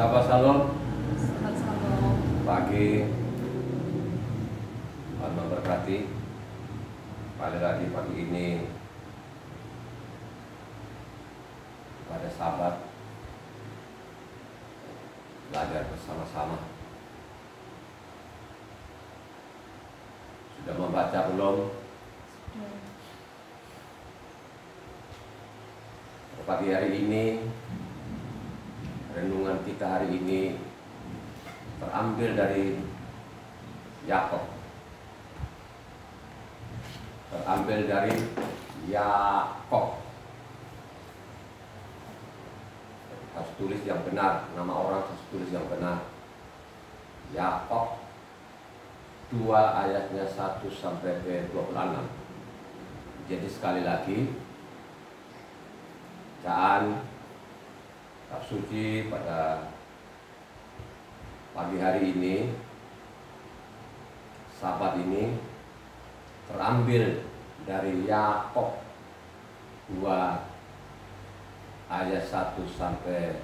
Sahabat Salom, Selamat Shalom. pagi, Tuhan memberkati. Pada lagi pagi ini pada sahabat belajar bersama-sama. Sudah membaca belum? Pagi hari ini renungan kita hari ini terambil dari Yakub. Terambil dari Yakub. Harus tulis yang benar, nama orang harus tulis yang benar. Yakub 2 ayatnya 1 sampai ke 26. Jadi sekali lagi, bacaan kitab suci pada pagi hari ini, Sabat ini terambil dari Yakub 2 ayat 1 sampai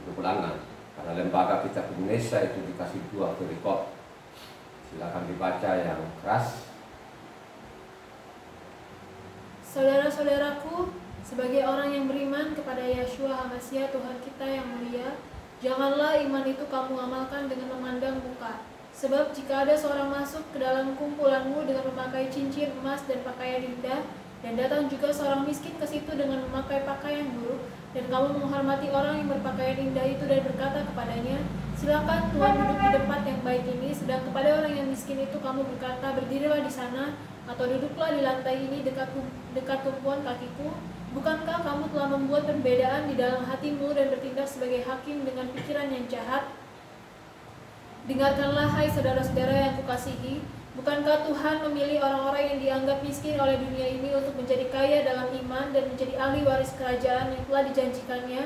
26. Karena lembaga kitab Indonesia itu dikasih 2 perikop. Silakan dibaca yang keras. Saudara-saudaraku, sebagai orang yang beriman kepada Yeshua HaMasiah Tuhan kita yang mulia, janganlah iman itu kamu amalkan dengan memandang muka. Sebab jika ada seorang masuk ke dalam kumpulanmu dengan memakai cincin emas dan pakaian indah, dan datang juga seorang miskin ke situ dengan memakai pakaian buruk, dan kamu menghormati orang yang berpakaian indah itu dan berkata kepadanya, silakan Tuhan duduk di tempat yang baik ini, sedang kepada orang yang miskin itu kamu berkata, berdirilah di sana, atau duduklah di lantai ini dekat tumpuan kakiku. Bukankah kamu telah membuat perbedaan di dalam hatimu dan bertindak sebagai hakim dengan pikiran yang jahat? Dengarkanlah hai saudara-saudara yang kukasihi, bukankah Tuhan memilih orang-orang yang dianggap miskin oleh dunia ini untuk menjadi kaya dalam iman dan menjadi ahli waris kerajaan yang telah dijanjikannya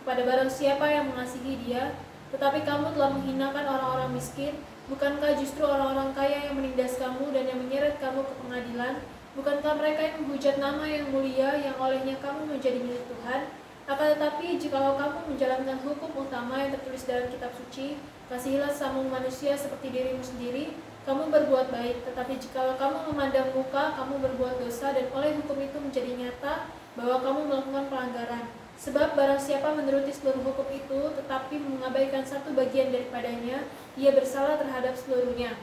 kepada barang siapa yang mengasihi Dia? Tetapi kamu telah menghinakan orang-orang miskin. Bukankah justru orang-orang kaya yang menindas kamu dan yang menyeret kamu ke pengadilan? Bukankah mereka yang menghujat nama yang mulia yang olehnya kamu menjadi milik Tuhan? Akan tetapi, jikalau kamu menjalankan hukum utama yang tertulis dalam kitab suci, kasihilah sesamamu manusia seperti dirimu sendiri, kamu berbuat baik. Tetapi jikalau kamu memandang muka, kamu berbuat dosa, dan oleh hukum itu menjadi nyata bahwa kamu melakukan pelanggaran. Sebab barang siapa menuruti seluruh hukum itu, tetapi mengabaikan satu bagian daripadanya, ia bersalah terhadap seluruhnya.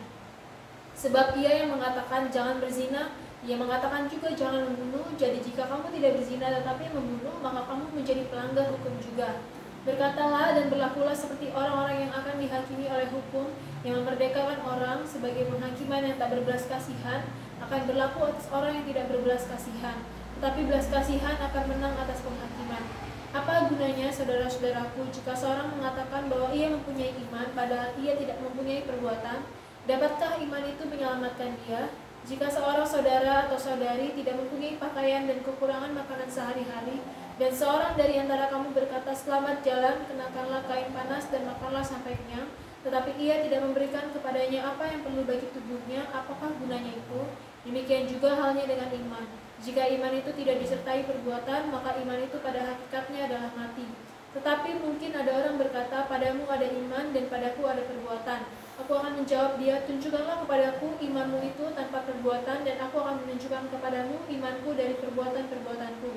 Sebab ia yang mengatakan jangan berzina, ia mengatakan juga jangan membunuh. Jadi jika kamu tidak berzina tetapi membunuh, maka kamu menjadi pelanggar hukum juga. Berkatalah dan berlakulah seperti orang-orang yang akan dihakimi oleh hukum, yang memerdekakan orang sebagai penghakiman yang tak berbelas kasihan, akan berlaku atas orang yang tidak berbelas kasihan. Tetapi belas kasihan akan menang atas penghakiman. Apa gunanya, saudara-saudaraku, jika seorang mengatakan bahwa ia mempunyai iman, padahal ia tidak mempunyai perbuatan? Dapatkah iman itu menyelamatkan dia? Jika seorang saudara atau saudari tidak mempunyai pakaian dan kekurangan makanan sehari-hari, dan seorang dari antara kamu berkata, selamat jalan, kenakanlah kain panas dan makanlah sampai kenyang, tetapi ia tidak memberikan kepadanya apa yang perlu bagi tubuhnya, apakah gunanya itu? Demikian juga halnya dengan iman. Jika iman itu tidak disertai perbuatan, maka iman itu pada hakikatnya adalah mati. Tetapi mungkin ada orang berkata, padamu ada iman dan padaku ada perbuatan. Aku akan menjawab dia, tunjukkanlah kepadaku imanmu itu tanpa perbuatan, dan aku akan menunjukkan kepadamu imanku dari perbuatan-perbuatanku.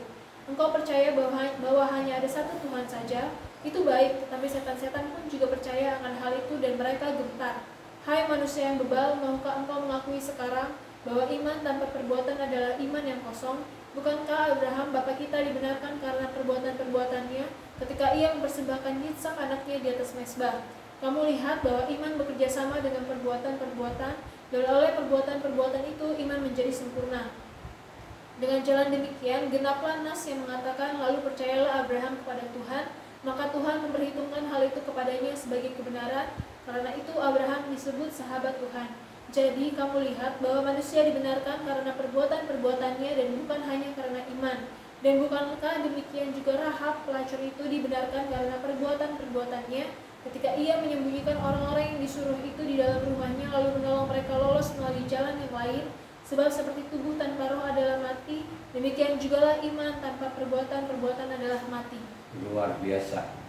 Engkau percaya bahwa hanya ada satu Tuhan saja, itu baik, tetapi setan-setan pun juga percaya akan hal itu dan mereka gentar. Hai manusia yang bebal, maukah engkau mengakui sekarang bahwa iman tanpa perbuatan adalah iman yang kosong? Bukankah Abraham bapa kita dibenarkan karena perbuatan-perbuatannya ketika ia mempersembahkan Yitsak anaknya di atas mezbah? Kamu lihat bahwa iman bekerja sama dengan perbuatan-perbuatan, dan oleh perbuatan-perbuatan itu iman menjadi sempurna. Dengan jalan demikian, genaplah nas yang mengatakan, lalu percayalah Abraham kepada Tuhan, maka Tuhan memperhitungkan hal itu kepadanya sebagai kebenaran. Karena itu Abraham disebut sahabat Tuhan. Jadi kamu lihat bahwa manusia dibenarkan karena perbuatan-perbuatannya dan bukan hanya karena iman. Dan bukankah demikian juga Rahab pelacur itu dibenarkan karena perbuatan-perbuatannya ketika ia menyembunyikan orang-orang yang disuruh itu di dalam rumahnya, lalu menolong mereka lolos melalui jalan yang lain? Sebab seperti tubuh tanpa roh adalah mati, demikian jugalah iman tanpa perbuatan adalah mati. Luar biasa.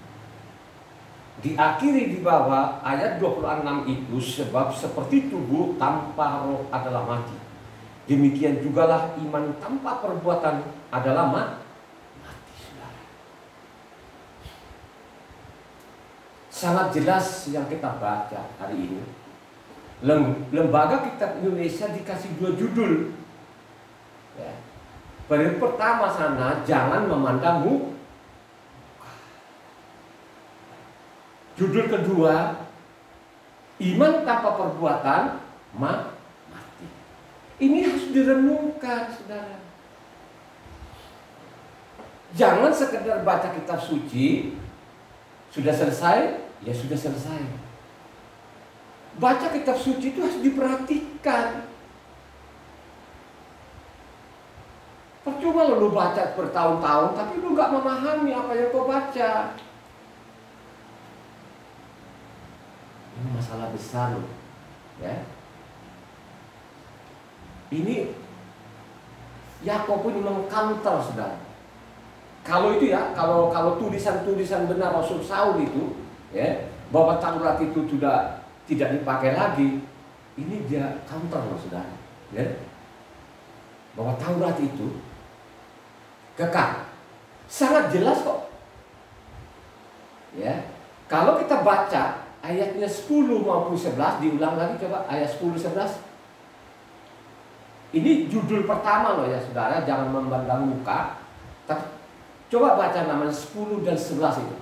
diakhiri di bawah ayat 26 itu, sebab seperti tubuh tanpa roh adalah mati, demikian jugalah iman tanpa perbuatan adalah mati. Saudara. Sangat jelas yang kita baca hari ini. Lembaga Kitab Indonesia dikasih 2 judul. Ya. Baris pertama sana, jangan memandangmu. Judul kedua, iman tanpa perbuatan mati. Ini harus direnungkan, saudara. Jangan sekedar baca kitab suci, sudah selesai, ya sudah selesai. Baca kitab suci itu harus diperhatikan. Percuma lu baca bertahun-tahun, tapi lu nggak memahami apa yang kau baca. Ini masalah besar loh, ya. Ini Yakub ini mengkantor, saudara. Kalau itu ya, kalau tulisan-tulisan benar Rasul Saul itu, ya, bahwa Taurat itu sudah tidak dipakai lagi, ini dia counter loh, saudara. Ya, bahwa Taurat itu kekal, sangat jelas kok. Ya, kalau kita baca ayatnya 10 maupun 11, diulang lagi coba ayat 10-11. Ini judul pertama loh ya saudara, jangan memandang muka. Tapi coba baca namanya 10 dan 11 itu.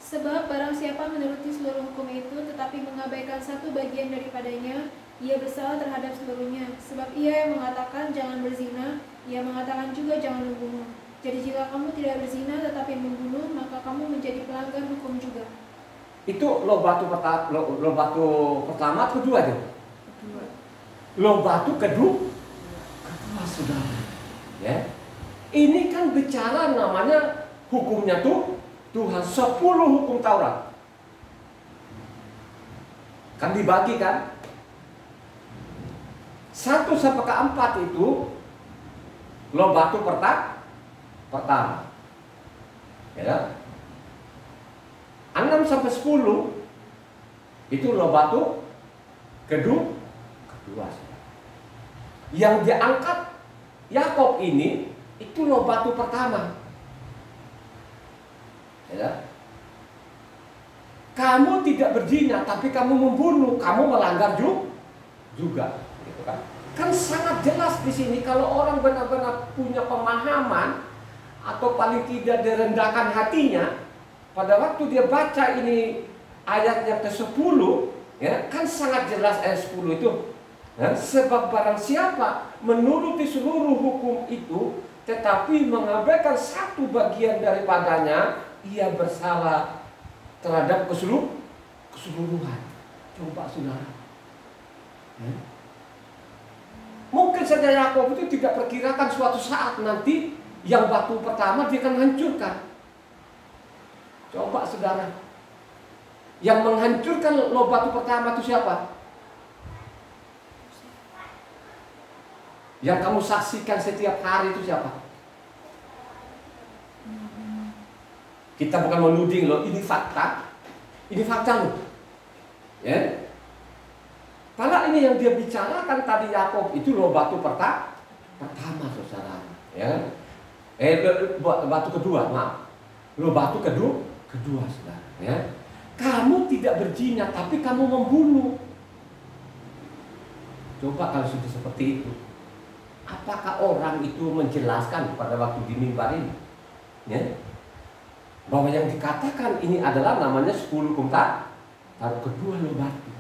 Sebab barang siapa menuruti seluruh hukum itu tetapi mengabaikan satu bagian daripadanya, ia bersalah terhadap seluruhnya. Sebab ia yang mengatakan jangan berzina, ia mengatakan juga jangan membunuh. Jadi jika kamu tidak berzina tetapi membunuh, maka kamu menjadi pelanggar hukum juga. Itu loh batu pertama kedua itu. Loh batu kedua saudara. Ya. Ini kan bicara namanya hukumnya tuh Tuhan 10 hukum Taurat. Kan dibagi kan? 1 sampai ke 4 itu loh batu pertama. Ya. 6 sampai 10 itu loh batu kedua. Yang diangkat Yakub ini itu loh batu pertama. Ya. Kamu tidak berzina tapi kamu membunuh, kamu melanggar juga. Gitu kan? Kan sangat jelas di sini kalau orang benar-benar punya pemahaman atau paling tidak direndahkan hatinya. Pada waktu dia baca ini ayatnya ke-10, ya, kan sangat jelas ayat 10 itu. Ya, sebab barang siapa menuruti seluruh hukum itu, tetapi mengabaikan satu bagian daripadanya, ia bersalah terhadap keseluruhan. Coba saudara. Ya. Mungkin saja Yakub itu tidak perkirakan suatu saat nanti yang batu pertama dia akan hancurkan. Coba saudara, yang menghancurkan loh batu pertama itu siapa? Yang kamu saksikan setiap hari itu siapa? Kita bukan menuding loh, ini fakta. Ini fakta loh. Ya. Padahal ini yang dia bicarakan tadi Yakub itu loh batu pertama saudara. Ya. Batu kedua, maaf. Loh batu kedua saudara, ya. Kamu tidak berzina tapi kamu membunuh. Coba kalau sudah seperti itu, apakah orang itu menjelaskan pada waktu di mimbar ini, ya, bahwa yang dikatakan ini adalah namanya 10 hukum Taurat kedua loh batu.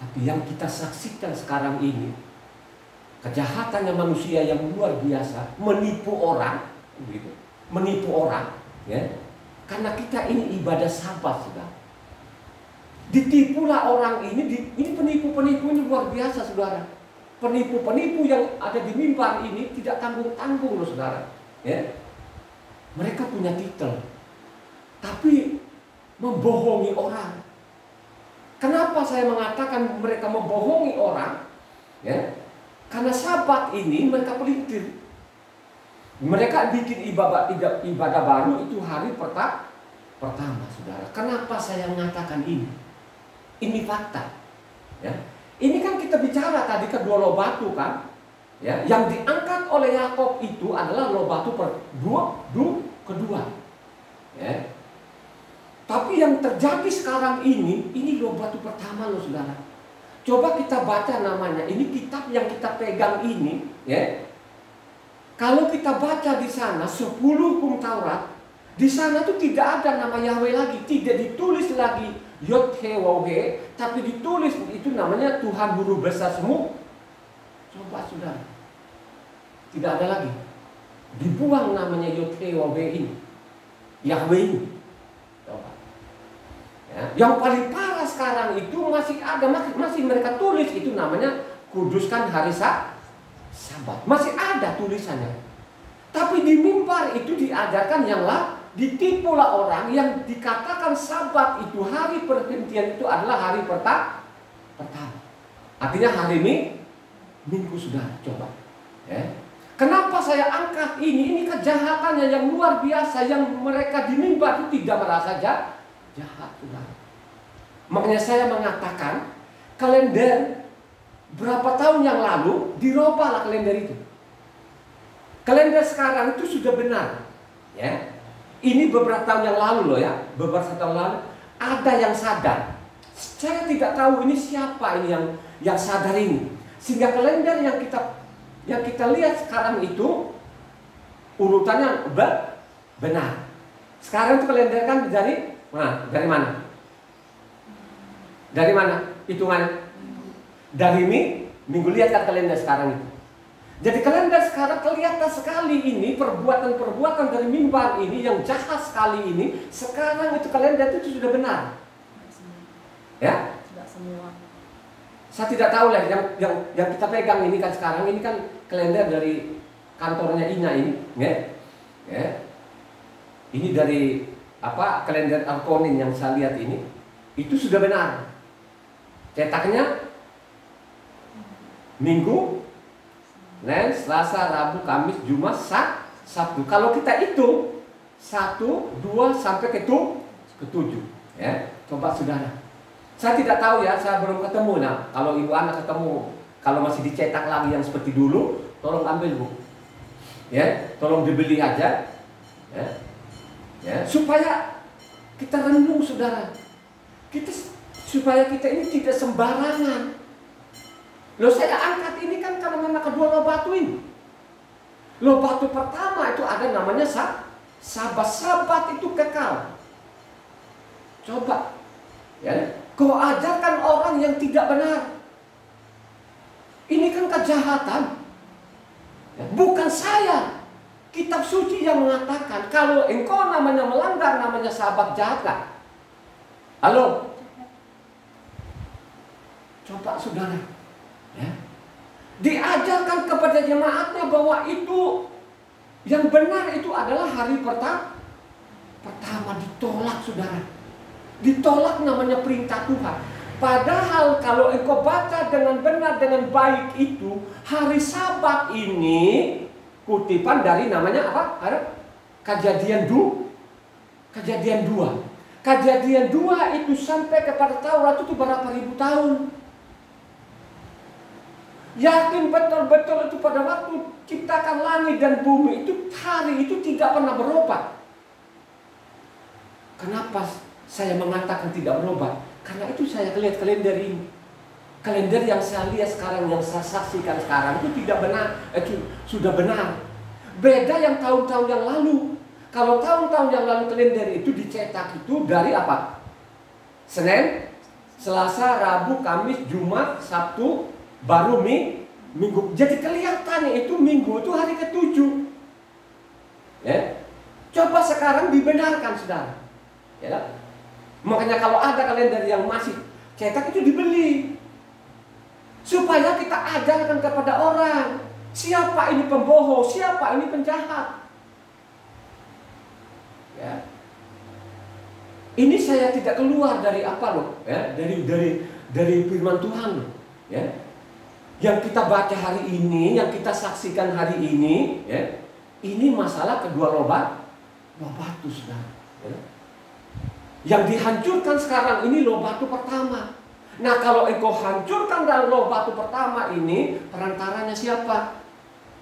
Tapi yang kita saksikan sekarang ini kejahatannya manusia yang luar biasa, menipu orang, begitu, menipu orang, ya. Karena kita ini ibadah Sabat, saudara. Ditipulah orang ini penipu-penipu ini luar biasa, saudara. Penipu-penipu yang ada di mimbar ini tidak tanggung-tanggung loh, saudara. Ya. Mereka punya titel, tapi membohongi orang. Kenapa saya mengatakan mereka membohongi orang? Ya. Karena Sabat ini mereka pelintir. Mereka bikin ibadah baru itu hari pertama. pertama, saudara. Kenapa saya mengatakan ini? Ini fakta. Ya. Ini kan kita bicara tadi kedua loh batu kan, ya. Yang diangkat oleh Yakub itu adalah loh batu kedua. Ya. Tapi yang terjadi sekarang ini loh batu pertama loh, saudara. Coba kita baca namanya. Ini kitab yang kita pegang ini, ya. Kalau kita baca di sana 10 hukum Taurat, di sana tuh tidak ada nama Yahweh lagi, tidak ditulis lagi Yod-He-Waw-He, tapi ditulis itu namanya Tuhan Guru Besar semua. Coba saudara, tidak ada lagi. Dibuang namanya Yod-He-Waw-He ini, Yahweh ini. Coba. Ya. Yang paling parah sekarang itu masih ada, masih mereka tulis itu namanya kuduskan hari Sabat. Masih ada tulisannya. Tapi di mimbar itu diajarkan yang lah, ditipulah orang yang dikatakan Sabat itu, hari perhentian itu adalah hari pertama. Artinya hari Minggu, sudah. Coba. Ya. Kenapa saya angkat ini? Ini kejahatannya yang luar biasa, yang mereka di mimbar itu tidak merasa jahat, sudah. Makanya saya mengatakan kalender berapa tahun yang lalu dirubahlah kalender itu. Kalender sekarang itu sudah benar, ya. Ini beberapa tahun yang lalu loh ya, beberapa tahun lalu ada yang sadar. Saya tidak tahu ini siapa ini yang sadar ini. Sehingga kalender yang kita lihat sekarang itu urutannya benar. Sekarang itu kalender kan dari mana? Dari mana hitungannya? Dari minggu, lihat kan kalender sekarang itu. Jadi kalender sekarang kelihatan sekali ini perbuatan-perbuatan dari mimbar ini yang jahat sekali ini. Sekarang itu kalender itu sudah benar. Ya? Tidak semua. Saya tidak tahu lah yang kita pegang ini kan sekarang ini kan kalender dari kantornya Ina ini, ya. Ya. Ini dari kalender Arkonin yang saya lihat ini itu sudah benar. Cetaknya Minggu, Senin, Selasa, Rabu, Kamis, Jumat, Sabtu. Kalau kita hitung 1, 2 sampai ke 7, ya. Coba saudara. Saya tidak tahu ya, saya belum ketemu. Nah, kalau ibu anak ketemu, kalau masih dicetak lagi yang seperti dulu, tolong ambil bu. Ya, tolong dibeli aja. Ya. Ya, supaya kita renung saudara. Supaya kita ini tidak sembarangan. Loh saya angkat ini kan karena kedua loh batu ini. Loh batu pertama itu ada namanya Sabat itu kekal. Coba ya, kau ajarkan orang yang tidak benar. Ini kan kejahatan. Ya, bukan saya. Kitab suci yang mengatakan kalau engkau namanya melanggar namanya Sabat jahat gak? Halo? Coba saudara. Ya. Diajarkan kepada jemaatnya bahwa itu yang benar itu adalah hari pertama ditolak saudara. Ditolak namanya perintah Tuhan. Padahal kalau engkau baca dengan benar dengan baik itu hari Sabat ini kutipan dari namanya apa? Kejadian 2. Kejadian 2 itu sampai kepada Taurat itu berapa ribu tahun. Yakin betul-betul itu pada waktu ciptakan langit dan bumi itu hari itu tidak pernah berubah. Kenapa saya mengatakan tidak berubah? Karena itu saya lihat kalender ini. Kalender yang saya lihat sekarang, yang saya saksikan sekarang itu tidak benar, sudah benar. Beda yang tahun-tahun yang lalu. Kalau tahun-tahun yang lalu kalender itu dicetak itu dari apa? Senin, Selasa, Rabu, Kamis, Jumat, Sabtu, baru Minggu. Jadi kelihatannya itu Minggu itu hari ke-7. Ya. Coba sekarang dibenarkan saudara. Ya. Makanya kalau ada kalender yang masih cetak itu dibeli. Supaya kita ajarkan kepada orang siapa ini pembohong, siapa ini penjahat. Ya. Ini saya tidak keluar dari apa loh, ya, dari firman Tuhan loh, ya. Yang kita baca hari ini, yang kita saksikan hari ini, ya, ini masalah kedua loh batu, saudara. Ya. Yang dihancurkan sekarang ini loh batu pertama. Nah, kalau engkau hancurkan dan loh batu pertama ini, perantaranya siapa?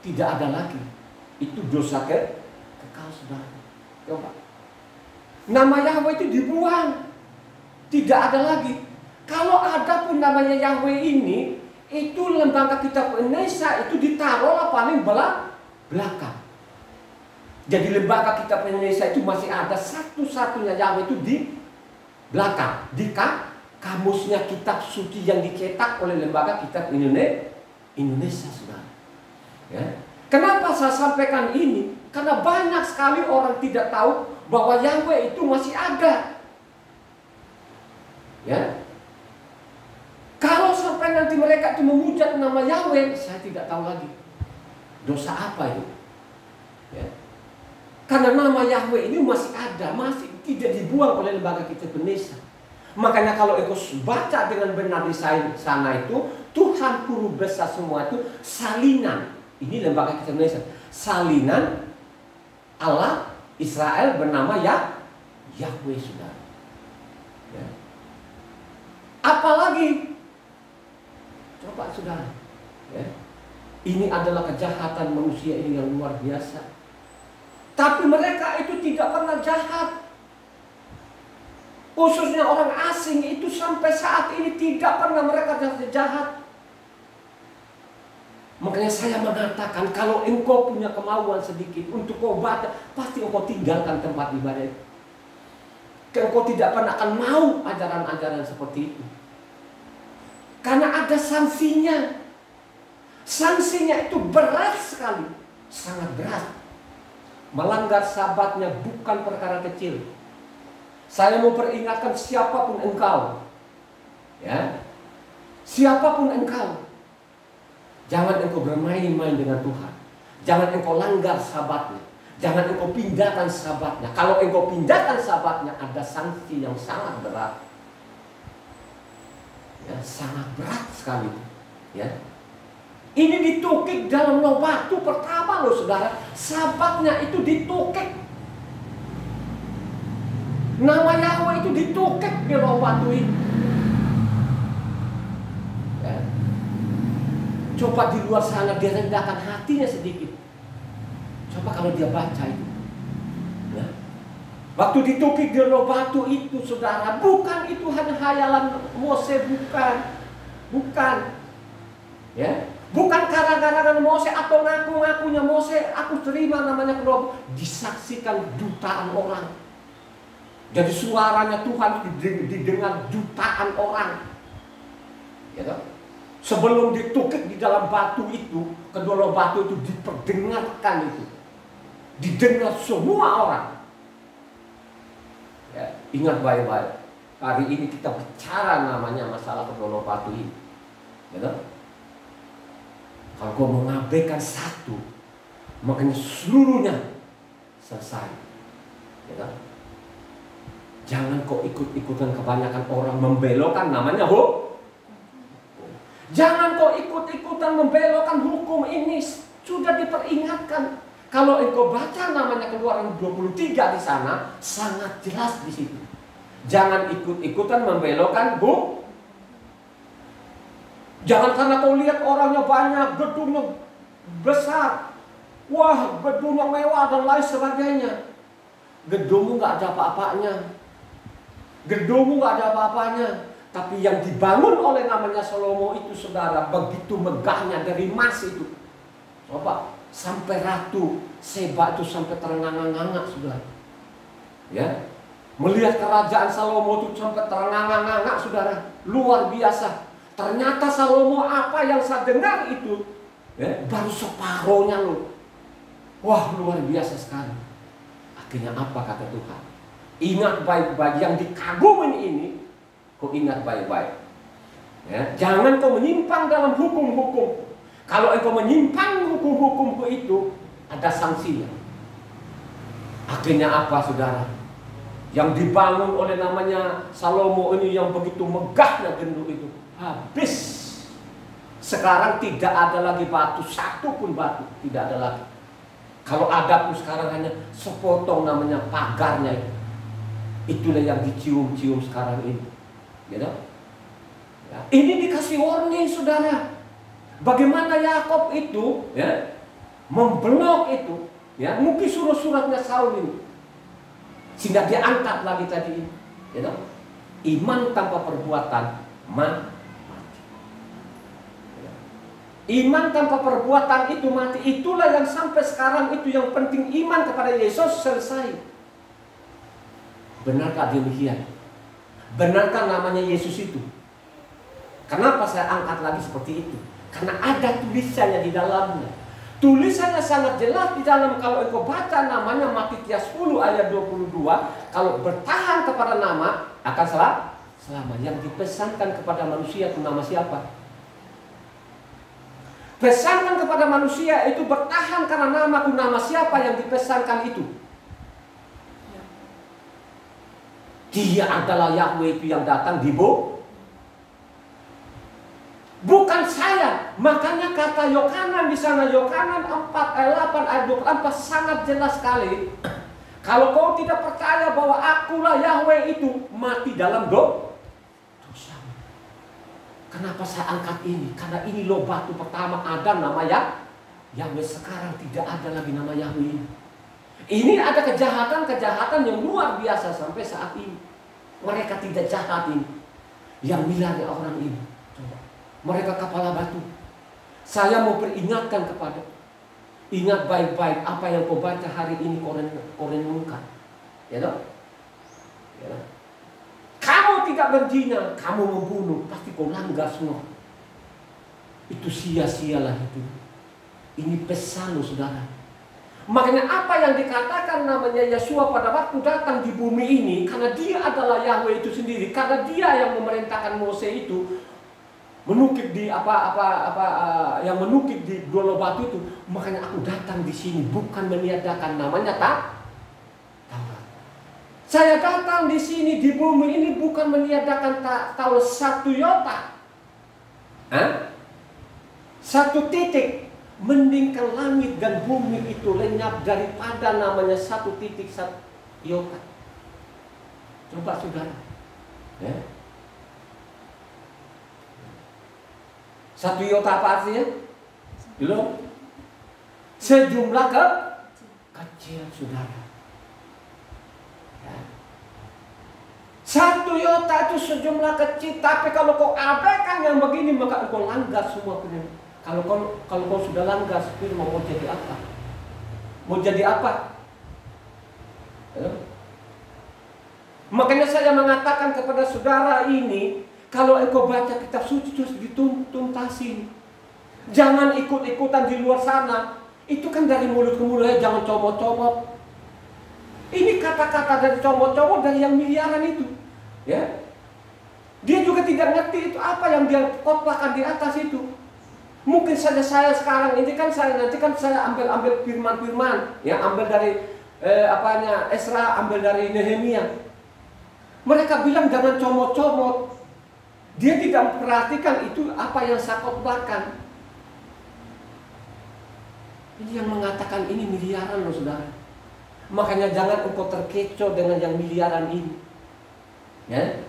Tidak ada lagi. Itu dosa kekal, saudara. Coba. Nama Yahweh itu dibuang. Tidak ada lagi. Kalau ada pun namanya Yahweh ini, itu lembaga kitab Indonesia itu ditaruhlah paling belakang. Jadi lembaga kitab Indonesia itu masih ada satu-satunya Yahweh itu di belakang, di kamusnya kitab suci yang dicetak oleh lembaga kitab Indonesia, saudara. Ya. Kenapa saya sampaikan ini? Karena banyak sekali orang tidak tahu bahwa Yahweh itu masih ada. Ya. Kalau sampai nanti mereka itu memuja nama Yahweh, saya tidak tahu lagi dosa apa itu. Ya. Karena nama Yahweh ini masih ada, masih tidak dibuang oleh lembaga kitab Indonesia. Makanya kalau engkau baca dengan benar di sana itu, Tuhan Guru Besar semua itu salinan. Ini lembaga kitab Indonesia. Salinan Allah Israel bernama Yahweh, saudara. Ya. Apalagi, coba saudara, ya. Ini adalah kejahatan manusia ini yang luar biasa. Tapi mereka itu tidak pernah jahat. Khususnya orang asing itu sampai saat ini tidak pernah mereka jahat. Makanya saya mengatakan kalau engkau punya kemauan sedikit untuk kau baca, pasti engkau tinggalkan tempat ibadah. Engkau tidak pernah akan mau ajaran-ajaran seperti itu. Karena ada sanksinya. Sanksinya itu berat sekali. Sangat berat. Melanggar sabatnya bukan perkara kecil. Saya mau peringatkan siapapun engkau, ya, siapapun engkau, jangan engkau bermain-main dengan Tuhan. Jangan engkau langgar sabatnya. Jangan engkau pindahkan sabatnya. Kalau engkau pindahkan sabatnya, ada sanksi yang sangat berat. Ya, sangat berat sekali. Ya. Ini ditukik dalam loh batu pertama loh, saudara. Sabatnya itu ditukik. Nama Yahweh itu ditukik di loh batu ini. Ya. Coba di luar sana dia rendahkan hatinya sedikit. Coba kalau dia baca itu. Ya. Waktu ditukik di loh batu itu, saudara, bukan itu hanya hayalan Mose, bukan. Ya. Bukan karangan Mose atau ngaku-ngakunya Mose, aku terima namanya kedua, disaksikan jutaan orang. Jadi suaranya Tuhan didengar jutaan orang. Ya kan? Sebelum ditukik di dalam batu itu, kedua batu itu diperdengarkan itu. Didengar semua orang. Ya, ingat baik-baik. Hari ini kita bicara namanya masalah kedua batu ini. Ya kan? Kalau kau mengabaikan satu, makanya seluruhnya selesai. Ya kan? Jangan kau ikut-ikutan kebanyakan orang membelokkan namanya hukum. Jangan kau ikut-ikutan membelokkan hukum ini. Sudah diperingatkan. Kalau engkau baca namanya Keluaran 23 di sana, sangat jelas di situ. Jangan ikut-ikutan membelokkan hukum. Jangan karena kau lihat orangnya banyak, gedungnya besar, wah gedungnya mewah dan lain sebagainya. Gedungmu nggak ada apa-apanya. Gedungmu nggak ada apa-apanya. Tapi yang dibangun oleh namanya Salomo itu, saudara, begitu megahnya dari emas itu. Coba sampai Ratu Seba itu sampai terengah-engah, saudara. Ya, melihat kerajaan Salomo itu sampai terengah-engah, saudara, luar biasa. Ternyata Salomo apa yang saya dengar itu, ya, baru separohnya loh. Wah, luar biasa sekali. Akhirnya apa kata Tuhan? Ingat baik-baik yang dikagumin ini, kau ingat baik-baik. Ya, jangan kau menyimpang dalam hukum-hukum. Kalau engkau menyimpang hukum-hukumku itu, ada sanksinya. Akhirnya apa, saudara? Yang dibangun oleh namanya Salomo ini yang begitu megahnya gedung itu, habis. Sekarang tidak ada lagi batu, satu pun batu tidak ada lagi. Kalau ada pun sekarang hanya sepotong namanya pagarnya itu. Itulah yang dicium-cium sekarang ini. Gitu? Ya. Ini dikasih warning saudara. Bagaimana Yakob itu ya, memblok itu, ya, mungkin surat-suratnya Saul ini, sehingga dia angkat lagi tadi ini. Gitu? Iman tanpa perbuatan mati. Iman tanpa perbuatan itu mati. Itulah yang sampai sekarang itu yang penting, iman kepada Yesus selesai. Benarkah demikian? Benarkah namanya Yesus itu? Kenapa saya angkat lagi seperti itu? Karena ada tulisannya di dalamnya. Tulisannya sangat jelas di dalam. Kalau engkau baca namanya Matius 10 ayat 22, kalau bertahan kepada nama akan selama. Yang dipesankan kepada manusia itu nama siapa? Pesankan kepada manusia itu bertahan karena namaku. Nama siapa yang dipesankan itu? Dia adalah Yahweh itu yang datang di bukan saya. Makanya kata Yohanan di sana, Yohanan 4:8 ayat 24 sangat jelas sekali. Kalau kau tidak percaya bahwa akulah Yahweh itu, mati dalam dosa. Kenapa saya angkat ini? Karena ini loh batu pertama ada nama Yahweh. Sekarang tidak ada lagi nama Yahweh ini. Ini ada kejahatan yang luar biasa sampai saat ini. Mereka tidak jahat ini. Yang milahnya orang ini. Mereka kepala batu. Saya mau peringatkan kepada, ingat baik-baik apa yang kau baca hari ini kau renungkan. Ya toh? Ya. Kamu tidak berzina, kamu membunuh, pasti kau langgar semua. Itu sia-sialah itu. Ini pesan loh saudara. Makanya apa yang dikatakan namanya Yeshua pada waktu datang di bumi ini, karena dia adalah Yahweh itu sendiri, karena dia yang memerintahkan Mose itu menukik di yang menukik di dua batu itu. Makanya aku datang di sini bukan meniadakan namanya Taurat. Saya datang di sini di bumi ini bukan meniadakan Taurat 1 iota. Satu titik. Mendingkan langit dan bumi itu lenyap daripada namanya 1 titik 1 iota. Coba saudara, ya. 1 iota apa artinya? Dulu sejumlah kecil saudara. Ya. 1 iota itu sejumlah kecil, tapi kalau kau abaikan yang begini maka kau langgar semua punya. Kalau kau sudah langgar, firman mau jadi apa? Mau jadi apa? Ya. Makanya saya mengatakan kepada saudara ini, kalau engkau baca kitab suci terus dituntasin. Jangan ikut-ikutan di luar sana. Itu kan dari mulut ke mulut, jangan comot-comot. Ini kata-kata dari comot-comot dari yang miliaran itu. Ya. Dia juga tidak ngerti itu apa yang dia khotbahkan di atas itu. Mungkin saja saya sekarang ini kan nanti saya ambil firman-firman, ya, ambil dari Esra, ambil dari Nehemia. Mereka bilang jangan comot-comot. Dia tidak memperhatikan itu apa yang saya khotbahkan. Ini yang mengatakan ini miliaran loh saudara. Makanya jangan engkau terkecoh dengan yang miliaran ini. Ya?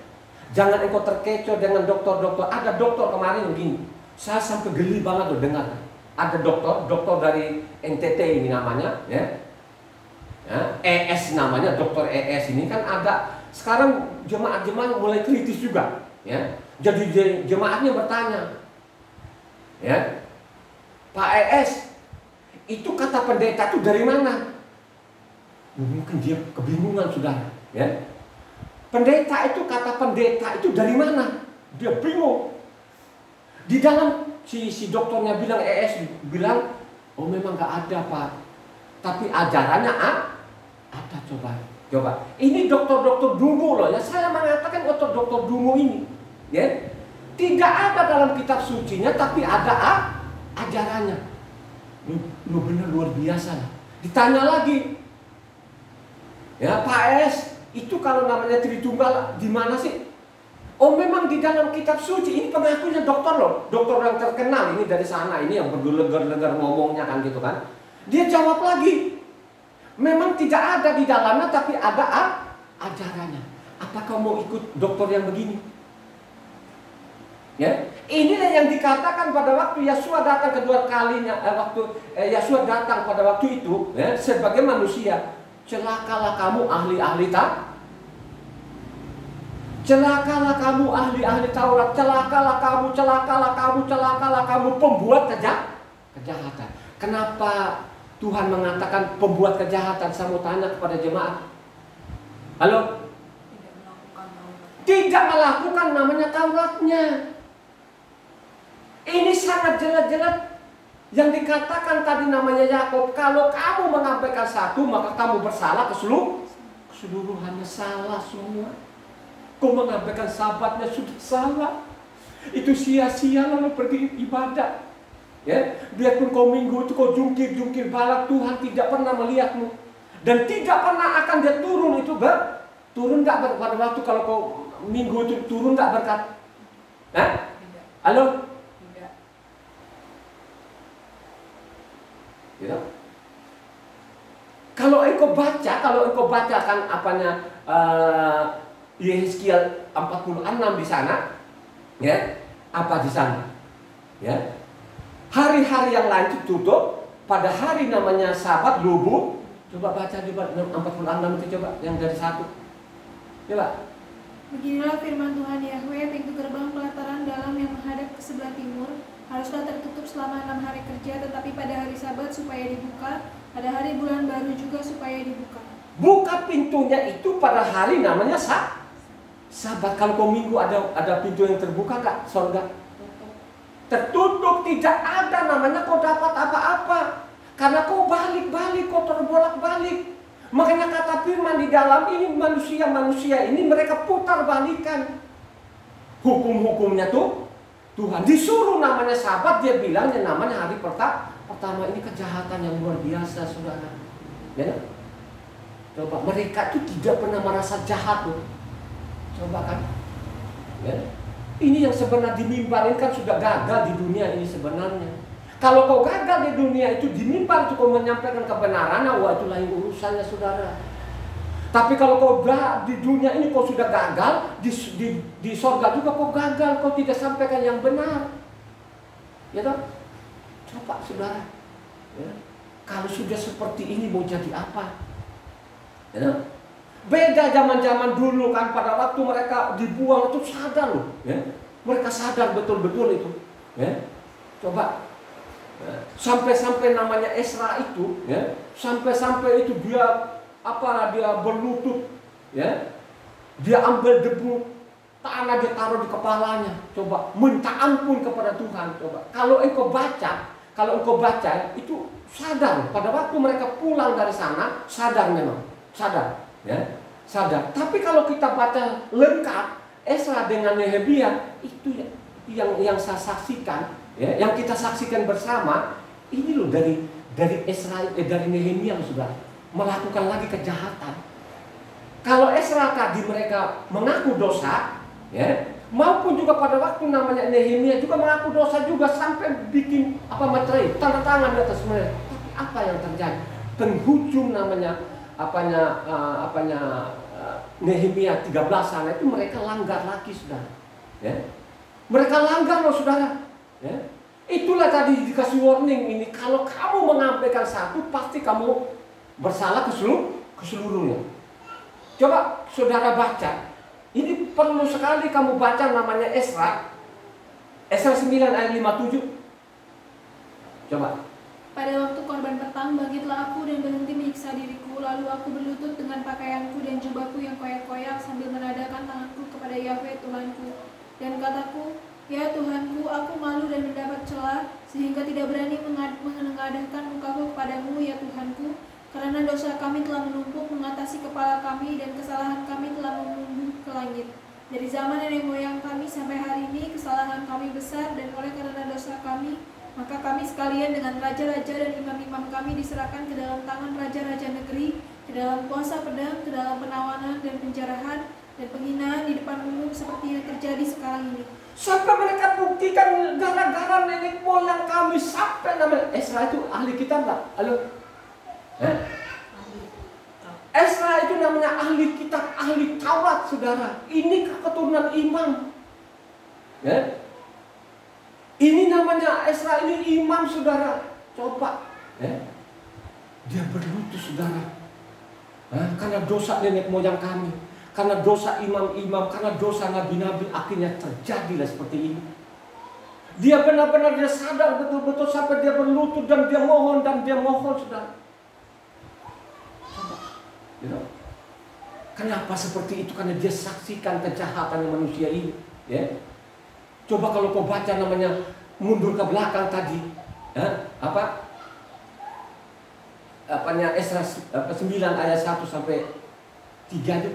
Jangan engkau terkecoh dengan dokter-dokter. Ada dokter kemarin begini. Saya sampai geli banget loh dengar. Ada dokter dari NTT ini namanya, ya. ES namanya, dokter ES ini kan ada. Sekarang jemaat-jemaat mulai kritis juga, ya. Jadi jemaatnya bertanya, ya, Pak ES, itu kata pendeta itu dari mana? Mungkin dia kebingungan sudah, ya. Pendeta itu kata pendeta itu dari mana? Dia bingung. Di dalam si dokternya bilang, ES bilang, oh memang gak ada Pak, tapi ajarannya ada. Coba. Ini dokter-dokter dungu loh ya. Saya mengatakan dokter dungu ini, ya, tidak ada dalam kitab sucinya, tapi ada ajarannya. Lu bener luar biasa lah. Ditanya lagi, ya Pak ES, itu kalau namanya Tritunggal di mana sih? Oh memang di dalam kitab suci. Ini pengakunya dokter loh, dokter yang terkenal ini dari sana, ini yang berlegar-legar ngomongnya kan gitu kan. Dia jawab lagi, memang tidak ada di dalamnya, tapi ada ajarannya. Apa kau mau ikut dokter yang begini? Ya, inilah yang dikatakan pada waktu Yesua datang kedua kalinya, waktu Yesua datang pada waktu itu, ya, sebagai manusia. Celakalah kamu ahli-ahli Taurat. Celakalah kamu ahli-ahli Taurat. Celakalah kamu pembuat kejahatan. Kenapa Tuhan mengatakan pembuat kejahatan? Saya mau tanya kepada jemaat. Halo? Tidak melakukan namanya Tauratnya. Ini sangat jelas-jelas yang dikatakan tadi namanya Yakub. Kalau kamu mengabaikan satu, maka kamu bersalah keseluruhannya, salah semua. Kau mengabaikan sahabatnya sudah salah. Itu sia-sia lalu pergi ibadah. Ya, biarpun kau minggu itu kau jungkir balak, Tuhan tidak pernah melihatmu dan tidak pernah akan dia turun itu turun nggak pada waktu kalau kau minggu itu turun nggak berkat? Halo? Ya. Kalau engkau baca kan apanya Yehezkiel 46 di sana, ya, apa di sana? Ya. Hari-hari yang lain itu tutup, pada hari namanya Sabat lubuh. Coba baca juga 46 itu coba yang dari 1. Coba. Beginilah firman Tuhan Yahweh, pintu gerbang pelataran dalam yang menghadap ke sebelah timur haruslah tertutup selama 6 hari kerja, tetapi pada hari Sabat supaya dibuka, pada hari bulan baru juga supaya dibuka. Buka pintunya itu pada hari namanya Sabat. Kalau kau minggu ada pintu yang terbuka gak? Sorga tertutup, tidak ada namanya kau dapat apa-apa. Karena kau balik-balik, kau terbolak-balik. Makanya kata firman di dalam ini manusia ini mereka putar balikan hukum-hukumnya tuh. Tuhan disuruh namanya Sabat, dia bilangnya namanya hari pertama. Ini kejahatan yang luar biasa, saudara. Ya, coba mereka itu tidak pernah merasa jahat tuh. Coba kan, ya. Ini yang sebenarnya dimimbarin kan sudah gagal di dunia ini sebenarnya. Kalau kau gagal di dunia itu dimimbar itu kau menyampaikan kebenaran, wah itu lain urusannya, saudara. Tapi kalau kau di dunia ini kau sudah gagal, di sorga juga kau gagal, kau tidak sampaikan yang benar. Ya toh? Coba saudara. Ya. Kalau sudah seperti ini mau jadi apa? Ya toh? Beda zaman-zaman dulu kan, pada waktu mereka dibuang itu sadar loh. Ya. Mereka sadar betul-betul itu. Ya. Coba. Ya. Sampai-sampai namanya Esra itu, ya. Sampai-sampai itu dia berlutut, ya, dia ambil debu tanah, dia taruh di kepalanya, coba minta ampun kepada Tuhan. Coba kalau engkau baca itu sadar pada waktu mereka pulang dari sana, sadar, ya, sadar. Tapi kalau kita baca lengkap Esra dengan Nehemia, itu yang saya saksikan, ya, yang kita saksikan bersama ini loh, dari Esra, dari Nehemia loh, saudara, melakukan lagi kejahatan. Kalau Esra tadi mereka mengaku dosa, ya, maupun juga pada waktu namanya Nehemia juga mengaku dosa juga, sampai bikin materai, tanda tangan di atas mereka. Tapi apa yang terjadi? Penghujung namanya Nehemia 13 sana itu mereka langgar lagi, saudara. Ya. Mereka langgar loh, saudara. Ya. Itulah tadi dikasih warning ini, kalau kamu mengabaikan satu pasti kamu bersalah keseluruhnya. Coba saudara baca. Ini perlu sekali kamu baca namanya Esra 9 ayat 57. Coba. Pada waktu korban petang, bangkitlah aku dan berhenti menyiksa diriku. Lalu aku berlutut dengan pakaianku dan jubahku yang koyak-koyak sambil menadahkan tanganku kepada Yahweh Tuhanku. Dan kataku, ya Tuhanku, aku malu dan mendapat celah, sehingga tidak berani menengadahkan mukaku kepadamu, ya Tuhanku. Karena dosa kami telah menumpuk mengatasi kepala kami, dan kesalahan kami telah menumbuh ke langit. Dari zaman nenek moyang kami sampai hari ini kesalahan kami besar, dan oleh karena dosa kami, maka kami sekalian dengan raja-raja dan imam-imam kami diserahkan ke dalam tangan raja-raja negeri, ke dalam kuasa pedang, ke dalam penawanan dan penjarahan dan penghinaan di depan umum seperti yang terjadi sekarang ini. Sampai mereka buktikan gara-gara nenek moyang kami, sampai namanya Esra itu ahli kitab nggak? Halo? Esra itu namanya ahli kitab, ahli Taurat, saudara. Ini keturunan imam. Ya. Ini namanya Esra, ini imam, saudara. Coba, ya. Dia berlutut, saudara. Karena dosa nenek moyang kami, karena dosa imam-imam, karena dosa nabi-nabi, akhirnya terjadilah seperti ini. Dia benar-benar dia sadar betul-betul sampai dia berlutut dan dia mohon saudara. Coba, kenapa seperti itu? Karena dia saksikan kejahatan manusia ini. Ya. Coba kalau kau baca namanya mundur ke belakang tadi, Esra 9 ayat 1 sampai 3 itu.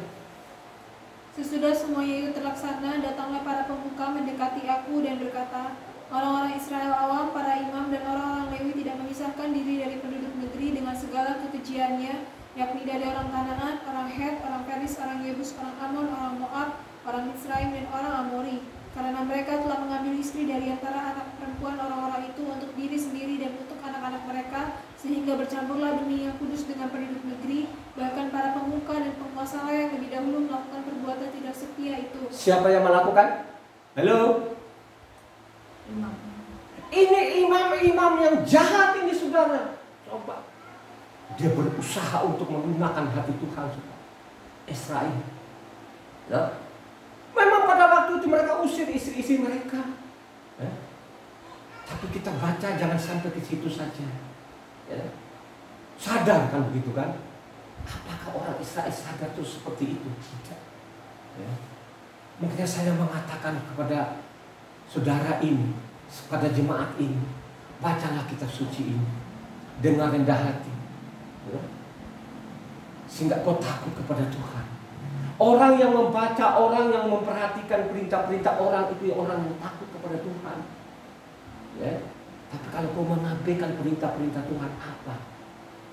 Sesudah semuanya itu terlaksana, datanglah para pemuka mendekati aku dan berkata, orang-orang Israel awam, para imam dan orang-orang Lewi tidak memisahkan diri dari penduduk negeri dengan segala kekejiannya, yakni dari orang Kanaan, orang Het, orang Peris, orang Yebus, orang Amon, orang Moab, orang Misraim dan orang Amori. Karena mereka telah mengambil istri dari antara anak perempuan orang-orang itu untuk diri sendiri dan untuk anak-anak mereka, sehingga bercampurlah demi yang kudus dengan penduduk negeri. Bahkan para pemuka dan penguasa yang lebih dahulu melakukan perbuatan tidak setia itu. Siapa yang melakukan? Halo? Imam. Ini imam-imam yang jahat ini, saudara. Coba. Dia berusaha untuk menggunakan hati Tuhan, saudara. Esra ini. Ya. Memang pada waktu itu mereka usir istri-istri mereka. Ya. Tapi kita baca jangan sampai ke situ saja. Ya. Sadar kan begitu kan? Apakah orang Israel sadar itu seperti itu? Tidak. Ya. Makanya saya mengatakan kepada saudara ini, pada jemaat ini, bacalah kitab suci ini dengan rendah hati. Ya. Sehingga kau takut kepada Tuhan. Orang yang membaca, orang yang memperhatikan perintah-perintah orang itu orang yang takut kepada Tuhan. Ya. Tapi kalau kau mengabaikan perintah-perintah Tuhan, apa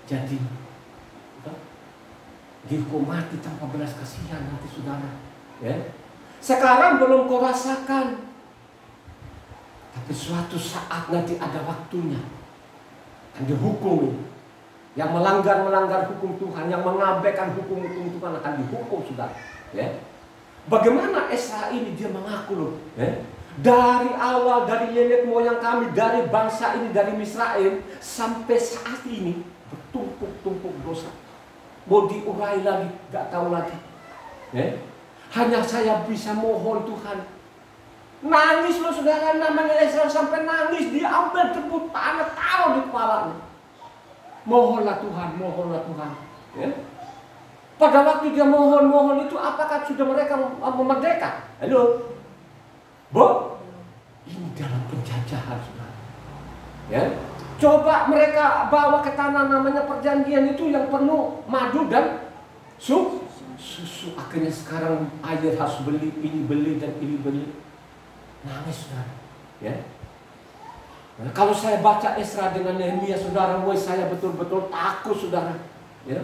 jadi? Jadi kau mati tanpa belas kasihan nanti, saudara. Ya. Sekarang belum kau rasakan, tapi suatu saat nanti ada waktunya akan dihukum. Yang melanggar hukum Tuhan, yang mengabaikan hukum Tuhan akan dihukum, saudara. Ya. Bagaimana Esra ini dia mengaku loh, ya. Dari awal, dari nenek moyang kami, dari bangsa ini, dari Misraim sampai saat ini bertumpuk-tumpuk dosa. Mau diurai lagi, gak tahu lagi. Ya. Hanya saya bisa mohon Tuhan. Nangis loh, saudara, namanya Esra sampai nangis, dia ambil debu tanah taruh di kepalanya. Mohonlah Tuhan, mohonlah Tuhan. Ya. Pada waktu dia mohon itu, apakah sudah mereka merdeka? Halo, Bu? Ini dalam penjajahan, saudara. Ya. Coba mereka bawa ke tanah namanya perjanjian itu yang penuh madu dan susu. Akhirnya sekarang air harus beli, ini beli dan ini beli. Nangis, saudara. Ya. Nah, kalau saya baca Esra dengan Nehemia, saudara, saya betul-betul takut, saudara. Ya.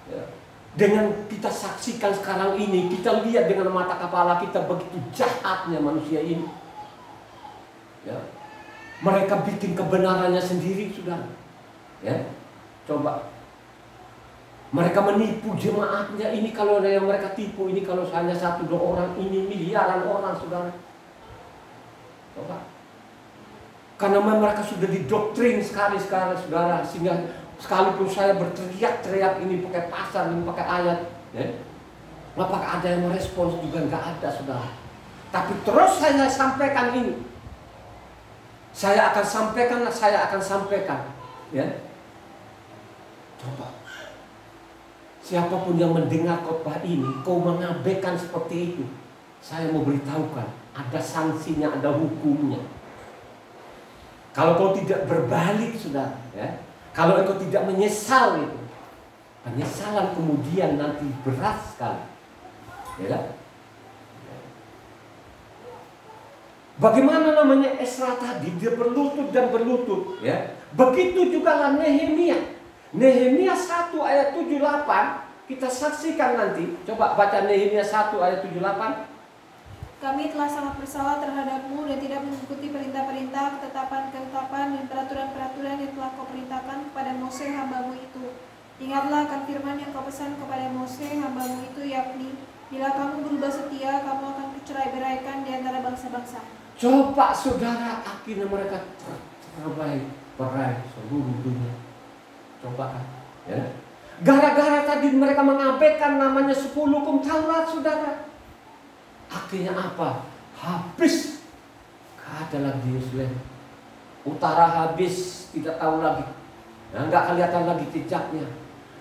Ya. Dengan kita saksikan sekarang ini, kita lihat dengan mata kepala kita begitu jahatnya manusia ini. Ya. Mereka bikin kebenarannya sendiri, saudara. Ya. Coba. Mereka menipu jemaatnya ini, kalau ada yang mereka tipu ini, kalau hanya 1-2 orang, ini miliaran orang, saudara. Coba. Karena mereka sudah didoktrin sekali, saudara, sehingga sekalipun saya berteriak-teriak ini pakai pasal, ini pakai ayat, ya, apakah ada yang merespons? Juga nggak ada, saudara. Tapi terus saya sampaikan ini, saya akan sampaikan, ya. Coba, siapapun yang mendengar khotbah ini, kau mengabaikan seperti itu, saya mau beritahukan, ada sanksinya, ada hukumnya. Kalau kau tidak berbalik, saudara, ya, kalau kau tidak menyesal itu, penyesalan kemudian nanti berat sekali, ya. Bagaimana namanya Esra tadi, dia berlutut dan berlutut, ya. Begitu juga lah Nehemia. Nehemia 1 ayat 7-8 kita saksikan nanti. Coba baca Nehemia 1 ayat 7-8. Kami telah sangat bersalah terhadapmu dan tidak mengikuti perintah-perintah, ketetapan-ketetapan dan peraturan-peraturan yang telah kau perintahkan kepada Mose hamba-Mu itu. Ingatlah akan firman yang kau pesan kepada Mose hambamu itu, yakni, bila kamu berubah setia, kamu akan kucerai-beraikan di antara bangsa-bangsa. Coba saudara, akhirnya mereka berai seluruh dunia. Coba kan, ya. Gara-gara tadi mereka mengabaikan namanya 10 hukum Taurat, saudara. Akhirnya apa? Habis. Gak ada lagi Yerusalem. Utara habis, tidak tahu lagi. Ya, nggak kelihatan lagi jejaknya.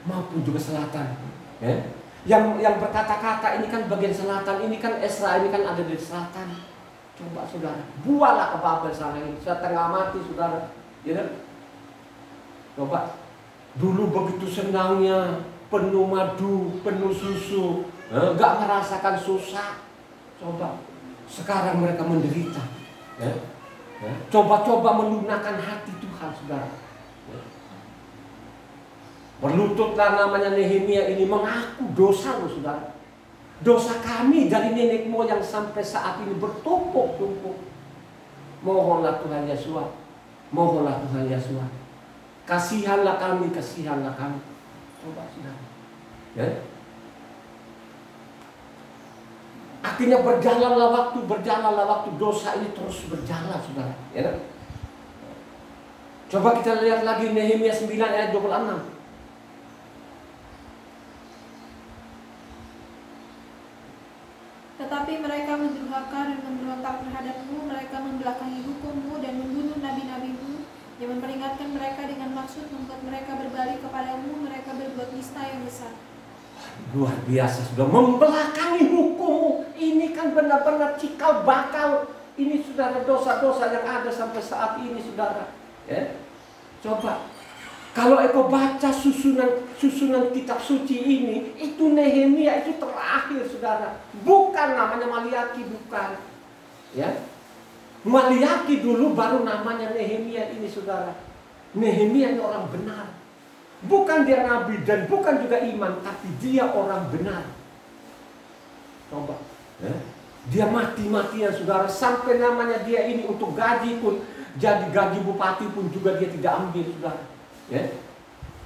Maupun juga selatan. Ya. Yang berkata-kata ini kan bagian selatan, ini kan Esra, ini kan ada di selatan. Coba saudara, bualah ke Babel sana ini, setengah mati saudara. Ya. Coba, dulu begitu senangnya, penuh madu, penuh susu, nggak merasakan susah. Coba, sekarang mereka menderita. Ya. Ya. Coba-coba melunakkan hati Tuhan saudara. Ya. Berlututlah namanya Nehemia ini mengaku dosa loh saudara. Dosa kami dari nenek moyang sampai saat ini bertumpuk-tumpuk. Mohonlah Tuhan Yesus, mohonlah Tuhan Yesus, kasihanlah kami, kasihanlah kami. Coba saudara. Ya. Akhirnya berjalanlah waktu, dosa ini terus berjalan saudara. Ya. Coba kita lihat lagi Nehemia 9 ayat 26. Tetapi mereka mendurhaka dan memberontak terhadapmu, mereka membelakangi hukummu dan membunuh nabi-nabimu yang memperingatkan mereka dengan maksud membuat mereka berbalik kepadamu. Mereka berbuat nista yang besar. Luar biasa sudah, membelakangi hukummu. Ini kan benar-benar cikal bakal. Ini saudara, dosa-dosa yang ada sampai saat ini saudara. Ya? Coba, kalau engkau baca susunan kitab suci ini, itu Nehemia itu terakhir saudara. Bukan namanya Maliaki, bukan. Ya. Maliaki dulu baru namanya Nehemia ini saudara. Nehemia ini orang benar. Bukan dia nabi dan bukan juga iman, tapi dia orang benar. Coba. Ya. Dia mati-matian saudara, sampai namanya dia ini untuk gaji pun, jadi gaji bupati pun juga dia tidak ambil saudara. Ya.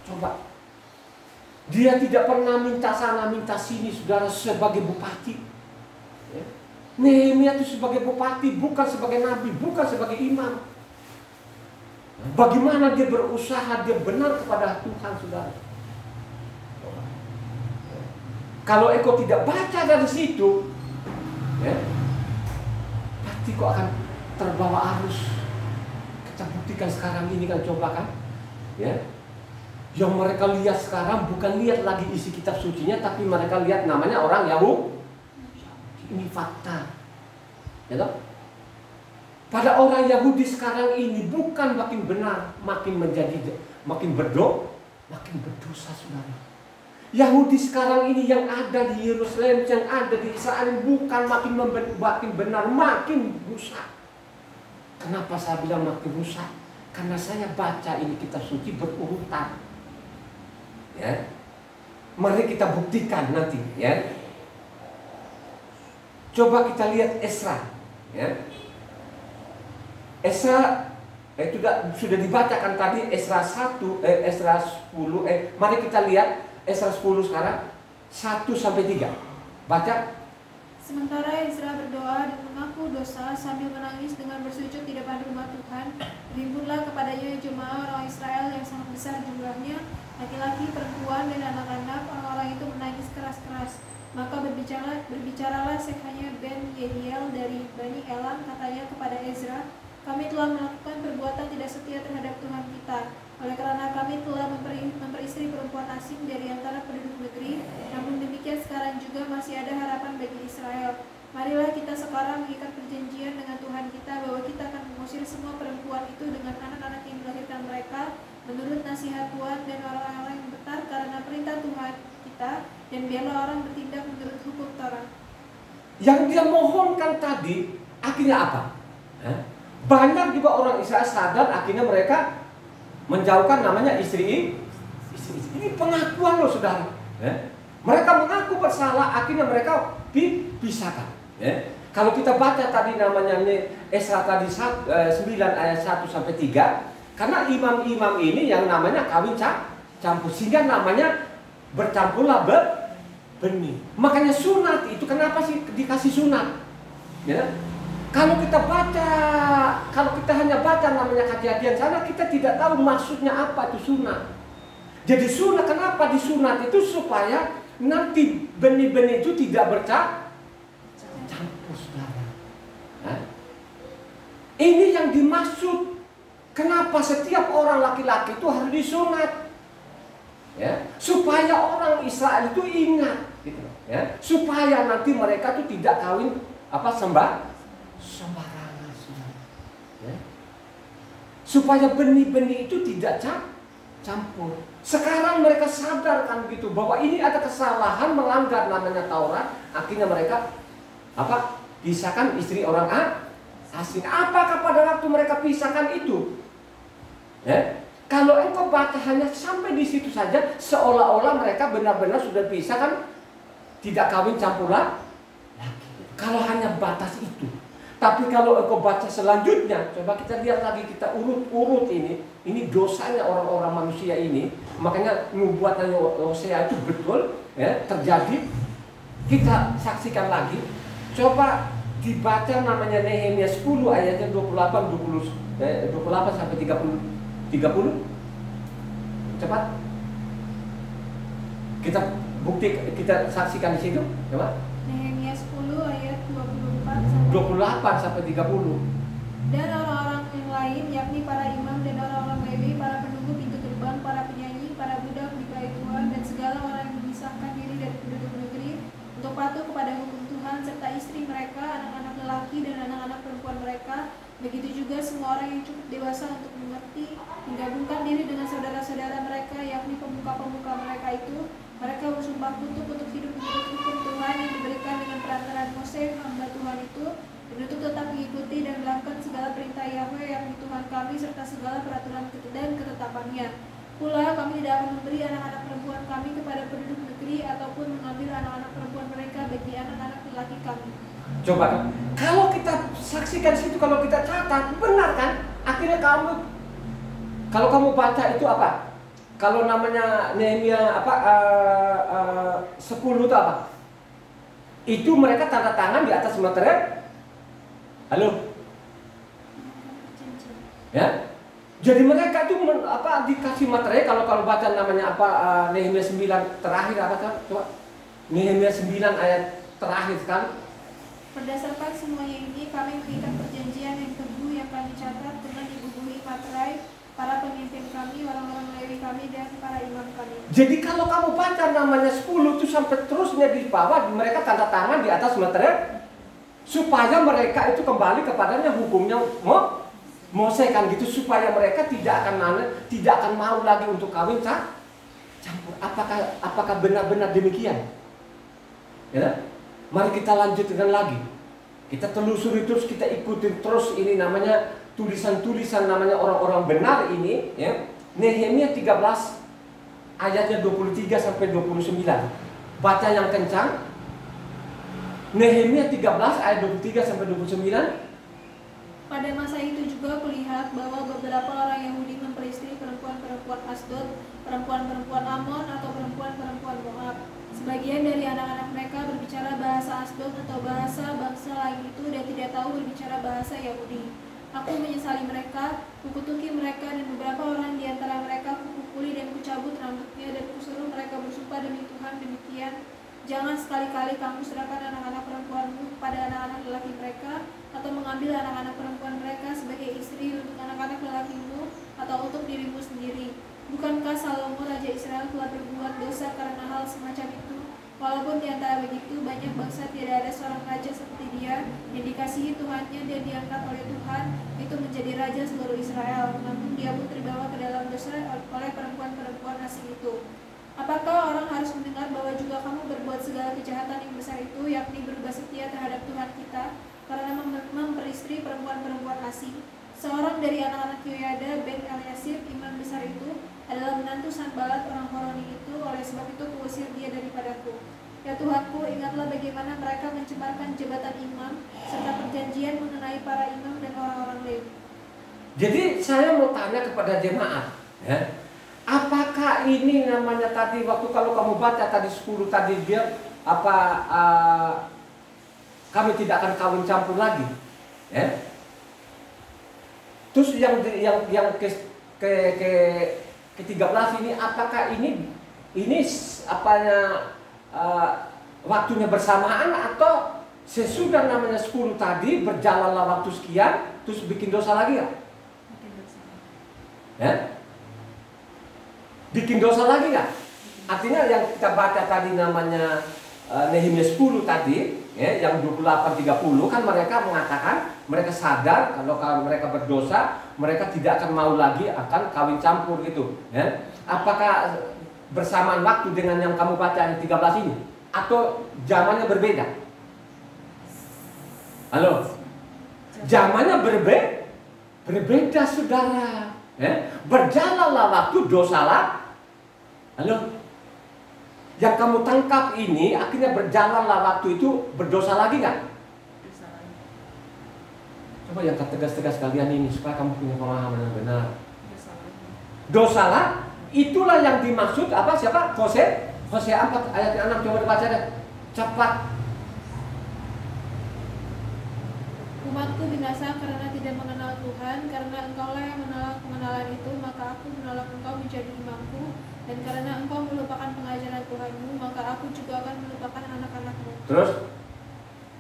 Coba. Dia tidak pernah minta sana minta sini saudara sebagai bupati. Ya. Nehemia itu sebagai bupati, bukan sebagai nabi, bukan sebagai imam. Bagaimana dia berusaha, dia benar kepada Tuhan saudara. Kalau engkau tidak baca dari situ, ya, pasti kau akan terbawa arus. Kita buktikan sekarang ini kan, coba kan. Ya. Yang mereka lihat sekarang bukan lihat lagi isi kitab sucinya, tapi mereka lihat namanya orang Yahudi. Ini fakta. Ya toh? Pada orang Yahudi sekarang ini bukan makin benar, makin berdosa saudara. Yahudi sekarang ini yang ada di Yerusalem, yang ada di Israel bukan makin benar, makin rusak. Kenapa saya bilang makin rusak? Karena saya baca ini kitab suci berurutan. Ya. Mari kita buktikan nanti, ya. Coba kita lihat Esra, ya. Esra sudah dibacakan tadi Esra 1, Esra 10, mari kita lihat Esra 10 sekarang 1 sampai 3. Baca. Sementara Ezra berdoa dan mengaku dosa sambil menangis dengan bersujud di depan rumah Tuhan, berhimpunlah kepadanya jemaah orang Israel yang sangat besar jumlahnya, laki-laki, perempuan, dan anak-anak. Orang-orang itu menangis keras-keras. Maka berbicaralah Sekanya ben Yehiel dari Bani Elam, katanya kepada Ezra, kami telah melakukan perbuatan tidak setia terhadap Tuhan kita, oleh karena kami telah memperistri perempuan asing dari antara penduduk negeri. Namun demikian sekarang juga masih ada harapan bagi Israel. Marilah kita sekarang mengikat perjanjian dengan Tuhan kita bahwa kita akan mengusir semua perempuan itu dengan anak-anak yang dilahirkan mereka menurut nasihat Tuhan dan orang-orang yang benar karena perintah Tuhan kita, dan biarlah orang bertindak menurut hukum Taurat. Yang dia mohonkan tadi akhirnya apa? Banyak juga orang Israel sadar, akhirnya mereka menjauhkan namanya istri. Ini pengakuan loh saudara. Mereka mengaku bersalah, akhirnya mereka dipisahkan. Kalau kita baca tadi namanya Esra tadi 9 ayat 1 sampai 3, karena imam-imam ini yang namanya kawin campur, sehingga namanya bercampurlah benih. Makanya sunat itu kenapa sih dikasih sunat? Ya. Kalau kita hanya baca namanya Kejadian sana, kita tidak tahu maksudnya apa itu sunat. Jadi sunat, kenapa disunat itu supaya nanti benih-benih itu tidak bercampur, saudara. Nah, ini yang dimaksud. Kenapa setiap orang laki-laki itu harus disunat? Ya, supaya orang Israel itu ingat, gitu, ya, supaya nanti mereka itu tidak kawin sembarangan, ya. Supaya benih-benih itu tidak campur. Sekarang mereka sadarkan gitu bahwa ini ada kesalahan melanggar namanya Taurat, akhirnya mereka pisahkan istri orang asing. Apakah pada waktu mereka pisahkan itu? Ya? Kalau engkau baca hanya sampai di situ saja, seolah-olah mereka benar-benar sudah pisahkan, tidak kawin campur lagi. Kalau hanya batas itu. Tapi kalau engkau baca selanjutnya, coba kita lihat lagi, kita urut-urut ini dosanya orang-orang manusia ini. Makanya nubuatan Hosea itu betul ya, terjadi. Kita saksikan lagi. Coba dibaca namanya Nehemia 10 ayatnya 28 sampai 30. Cepat. Kita saksikan di situ, coba. Nehemia 10 ayat 28 sampai 30. Dan orang-orang yang lain, yakni para imam dan orang-orang Lewi, para penunggu pintu gerbang, para penyanyi, para budak di bait Tuhan, dan segala orang yang memisahkan diri dari penduduk negeri untuk patuh kepada hukum Tuhan, serta istri mereka, anak-anak lelaki dan anak-anak perempuan mereka, begitu juga semua orang yang cukup dewasa untuk mengerti, menggabungkan diri dengan saudara-saudara mereka, yakni pemuka-pemuka mereka itu. Mereka bersumpah kutub untuk hidup menurut hukum Tuhan yang diberikan dengan perantaraan Mose, hamba Tuhan itu, dan untuk tetap mengikuti dan melakukan segala perintah Yahweh yakni Tuhan kami, serta segala peraturan dan ketetapannya. Pula kami tidak akan memberi anak-anak perempuan kami kepada penduduk negeri, ataupun mengambil anak-anak perempuan mereka bagi anak-anak lelaki kami. Coba, kalau kita saksikan situ, kalau kita catat, benar kan? Akhirnya kalau kamu baca itu apa? Kalau namanya Nehemia 10 itu apa? Itu mereka tanda tangan di atas materai. Halo? Ya? Jadi mereka itu dikasih materai. Kalau baca namanya Nehemia 9 terakhir apa kan? Coba. Nehemia 9 ayat terakhir kan? Berdasarkan semuanya ini, kami mengikat perjanjian yang teguh yang kami catat dengan dibubuhi materai para pemimpin kami, orang-orang Lewi kami, dan para imam kami. Jadi kalau kamu baca namanya 10 itu sampai terusnya di bawah, mereka tanda tangan di atas materai supaya mereka itu kembali kepadanya hukumnya Mose kan gitu, supaya mereka tidak akan mau lagi untuk kawin campur. Apakah benar-benar demikian? Ya? Mari kita lanjutkan lagi. Kita telusuri terus, kita ikutin terus ini namanya tulisan-tulisan namanya orang-orang benar ini, ya. Nehemia 13 ayatnya 23 sampai 29. Baca yang kencang. Nehemia 13 ayat 23 sampai 29. Pada masa itu juga kulihat bahwa beberapa orang Yahudi memperistri perempuan-perempuan Asdod, perempuan-perempuan Amon, atau perempuan-perempuan Moab. Sebagian dari anak-anak mereka berbicara bahasa Asdod atau bahasa bangsa lain itu dan tidak tahu berbicara bahasa Yahudi. Aku menyesali mereka, kukutuki mereka, dan beberapa orang di antara mereka kupukuli dan kucabut rambutnya, dan kusuruh mereka bersumpah demi Tuhan demikian, jangan sekali-kali kamu serahkan anak-anak perempuanmu kepada anak-anak lelaki mereka, atau mengambil anak-anak perempuan mereka sebagai istri untuk anak-anak lelakimu, atau untuk dirimu sendiri. Bukankah Salomo Raja Israel telah berbuat dosa karena hal semacam itu? Walaupun di antara begitu banyak bangsa tidak ada seorang raja seperti dia yang dikasihi Tuhannya dan diangkat oleh Tuhan itu menjadi raja seluruh Israel. Namun dia pun terbawa ke dalam dosa oleh perempuan-perempuan asing itu. Apakah orang harus mendengar bahwa juga kamu berbuat segala kejahatan yang besar itu, yakni berubah setia terhadap Tuhan kita karena memperistri perempuan-perempuan asing? Seorang dari anak-anak Yoyada ben Eliasib, imam besar itu, adalah menantu Sanbalat orang Horoni itu, oleh sebab itu kuusir dia daripadaku. Ya Tuhanku, ingatlah bagaimana mereka mencemarkan jabatan imam, serta perjanjian mengenai para imam dan orang-orang Lewi. Jadi saya mau tanya kepada jemaat, ya, apakah apakah ini namanya tadi waktu kalau kamu baca tadi 10 tadi dia kami tidak akan kawin campur lagi, ya. Terus yang ke 13 ini, apakah ini waktunya bersamaan atau sesudah namanya 10 tadi berjalanlah waktu sekian terus bikin dosa lagi ya? Ya? Bikin dosa lagi ya? Artinya yang kita baca tadi namanya Nehemia 10 tadi, ya, yang 28-30 kan mereka mengatakan mereka sadar kalau mereka berdosa, mereka tidak akan mau lagi akan kawin campur gitu, ya. Apakah bersamaan waktu dengan yang kamu baca yang 13 ini atau zamannya berbeda? Halo? Zamannya berbeda saudara, ya. Berjalanlah waktu, dosalah. Halo? Yang kamu tangkap ini akhirnya berjalanlah waktu itu, berdosa lagi nggak? Coba yang tegas-tegas kalian ini supaya kamu punya pemahaman yang benar. Dosalah, itulah yang dimaksud apa? Siapa? Hosea 4 ayat 6, coba dibaca deh. Cepat. Umatku binasa karena tidak mengenal Tuhan, karena engkaulah yang menolak pengenalan itu, maka aku menolak engkau menjadi imamku. Dan karena engkau melupakan pengajaran Tuhanmu, maka aku juga akan melupakan anak-anakmu. Terus?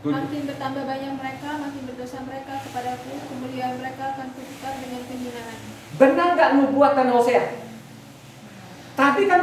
Makin bertambah banyak mereka, makin berdosa mereka kepadaku, kemuliaan mereka akan kutukar dengan kehinaan. Benar nggak nubuatan Hosea? Tadi kan